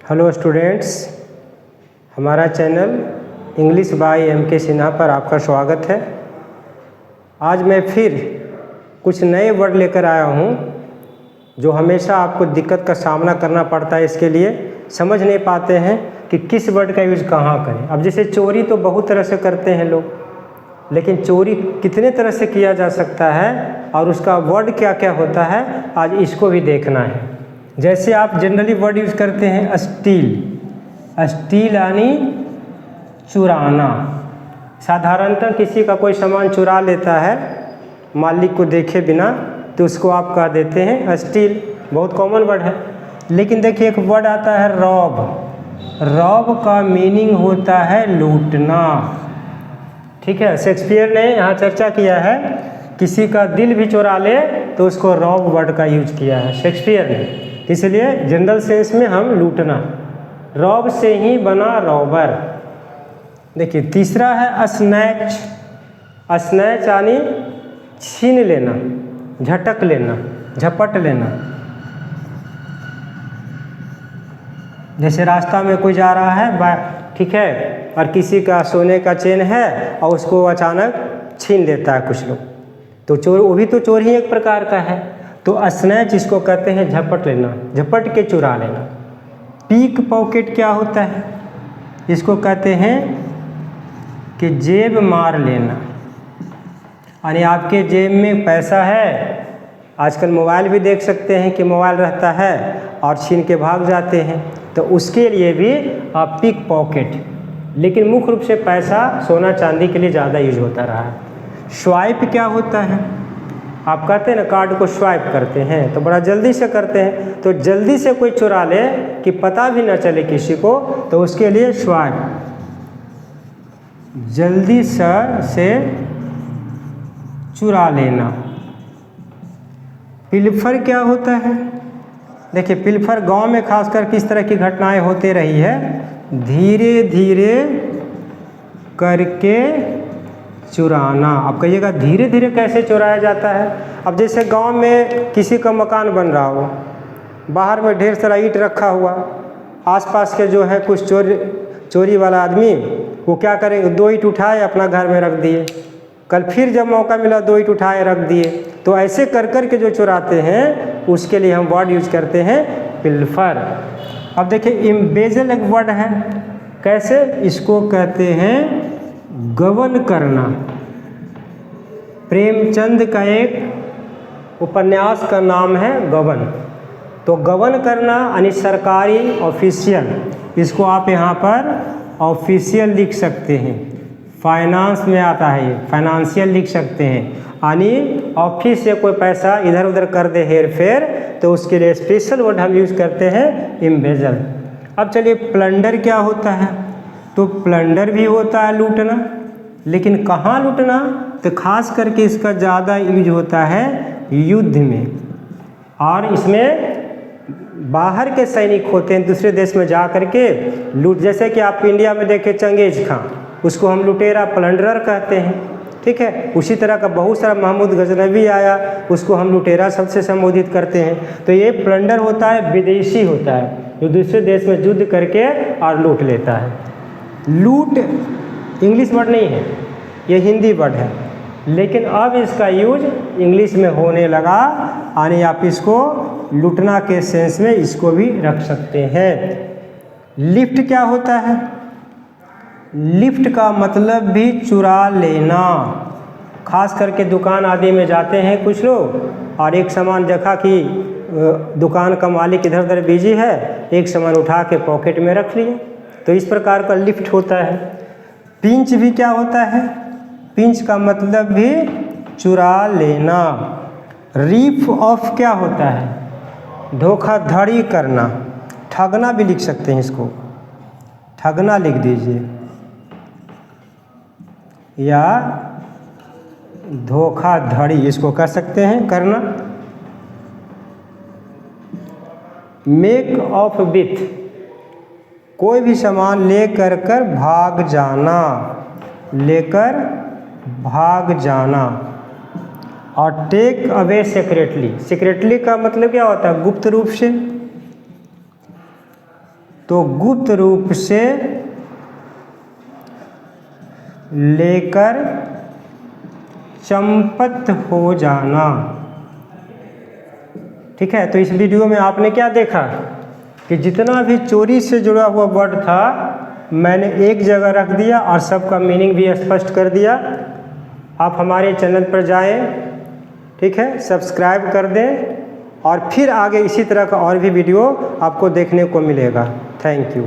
Hello students, हमारा channel English by MK. Sinha पर आपका स्वागत है। आज मैं फिर कुछ नए वर्ड लेकर आया हूँ जो हमेशा आपको दिक्कत का सामना करना पड़ता है। इसके लिए समझ नहीं पाते हैं कि किस वर्ड का यूज़ कहाँ करें। अब जैसे चोरी तो बहुत तरह से करते हैं लोग, लेकिन चोरी कितने तरह से किया जा सकता है और उसका वर्ड क्या क्या होता है, आज इसको भी देखना है। जैसे आप जनरली वर्ड यूज़ करते हैं स्टील, स्टील यानी चुराना। साधारणतः किसी का कोई सामान चुरा लेता है मालिक को देखे बिना, तो उसको आप कह देते हैं स्टील, बहुत कॉमन वर्ड है। लेकिन देखिए एक वर्ड आता है रॉब। रॉब का मीनिंग होता है लूटना, ठीक है। शेक्सपियर ने यहाँ चर्चा किया है, किसी का दिल भी चुरा ले तो उसको रॉब वर्ड का यूज किया है शेक्सपियर ने। इसलिए जनरल सेंस में हम लूटना, रॉब से ही बना रॉबर। देखिए तीसरा है स्नैच। स्नैच यानी छीन लेना, झटक लेना, झपट लेना। जैसे रास्ता में कोई जा रहा है, ठीक है, और किसी का सोने का चेन है और उसको अचानक छीन लेता है कुछ लोग, तो चोर, वो भी तो चोर ही एक प्रकार का है। तो स्नैच इसको कहते हैं झपट लेना, झपट के चुरा लेना। पीक पॉकेट क्या होता है? इसको कहते हैं कि जेब मार लेना, यानी आपके जेब में पैसा है, आजकल मोबाइल भी देख सकते हैं कि मोबाइल रहता है और छीन के भाग जाते हैं, तो उसके लिए भी आप पिक पॉकेट। लेकिन मुख्य रूप से पैसा, सोना चांदी के लिए ज़्यादा यूज होता रहा है। स्वाइप क्या होता है? आप कहते हैं ना कार्ड को स्वाइप करते हैं, तो बड़ा जल्दी से करते हैं, तो जल्दी से कोई चुरा ले कि पता भी ना चले किसी को, तो उसके लिए स्वाइप, जल्दी से चुरा लेना। पिल्फर क्या होता है? देखिए पिल्फर गांव में खासकर किस तरह की घटनाएं होती रही है, धीरे धीरे करके चुराना। अब कहिएगा धीरे धीरे कैसे चुराया जाता है? अब जैसे गांव में किसी का मकान बन रहा हो, बाहर में ढेर सारा ईंट रखा हुआ, आसपास के जो है कुछ चोरी वाला आदमी वो क्या करेंगे, 2 ईंट उठाए अपना घर में रख दिए, कल फिर जब मौका मिला 2 ईंट उठाए रख दिए। तो ऐसे कर कर के जो चुराते हैं उसके लिए हम वर्ड यूज करते हैं पिल्फर। अब देखिए इम्बेजल एक वर्ड है, कैसे? इसको कहते हैं गबन करना। प्रेमचंद का एक उपन्यास का नाम है गबन। तो गबन करना यानी सरकारी, ऑफिशियल, इसको आप यहाँ पर ऑफिशियल लिख सकते हैं। फाइनेंस में आता है ये, फाइनेंशियल लिख सकते हैं, यानी ऑफिस से कोई पैसा इधर उधर कर दे हेर फेर, तो उसके लिए स्पेशल वर्ड हम यूज़ करते हैं इम्बेजल। अब चलिए प्लंडर क्या होता है? तो प्लंडर भी होता है लूटना, लेकिन कहाँ लूटना? तो खास करके इसका ज़्यादा यूज होता है युद्ध में, और इसमें बाहर के सैनिक होते हैं दूसरे देश में जा कर के लूट। जैसे कि आप इंडिया में देखें चंगेज खां, उसको हम लुटेरा, प्लंडरर कहते हैं, ठीक है। उसी तरह का बहुत सारा महमूद गजनवी आया, उसको हम लुटेरा शब्द से संबोधित करते हैं। तो ये प्लंडर होता है, विदेशी होता है, जो दूसरे देश में युद्ध करके और लूट लेता है। लूट इंग्लिश वर्ड नहीं है, ये हिंदी वर्ड है, लेकिन अब इसका यूज इंग्लिश में होने लगा, यानी आप इसको लूटना के सेंस में इसको भी रख सकते हैं। लिफ्ट क्या होता है? लिफ्ट का मतलब भी चुरा लेना। खास करके दुकान आदि में जाते हैं कुछ लोग, और एक सामान देखा कि दुकान का मालिक इधर उधर बिजी है, एक सामान उठा के पॉकेट में रख लिया, तो इस प्रकार का लिफ्ट होता है। पिंच भी क्या होता है? पिंच का मतलब भी चुरा लेना। रीफ ऑफ क्या होता है? धोखाधड़ी करना, ठगना भी लिख सकते हैं इसको, ठगना लिख दीजिए, या धोखाधड़ी इसको कह सकते हैं, करना। मेक ऑफ विथ, कोई भी सामान लेकर कर भाग जाना, लेकर भाग जाना। और टेक अवे सीक्रेटली, सीक्रेटली का मतलब क्या होता है? गुप्त रूप से। तो गुप्त रूप से लेकर चंपत हो जाना। ठीक है, तो इस वीडियो में आपने क्या देखा कि जितना भी चोरी से जुड़ा हुआ वर्ड था मैंने एक जगह रख दिया और सबका मीनिंग भी स्पष्ट कर दिया। आप हमारे चैनल पर जाएं, ठीक है, सब्सक्राइब कर दें और फिर आगे इसी तरह का और भी वीडियो आपको देखने को मिलेगा। Thank you.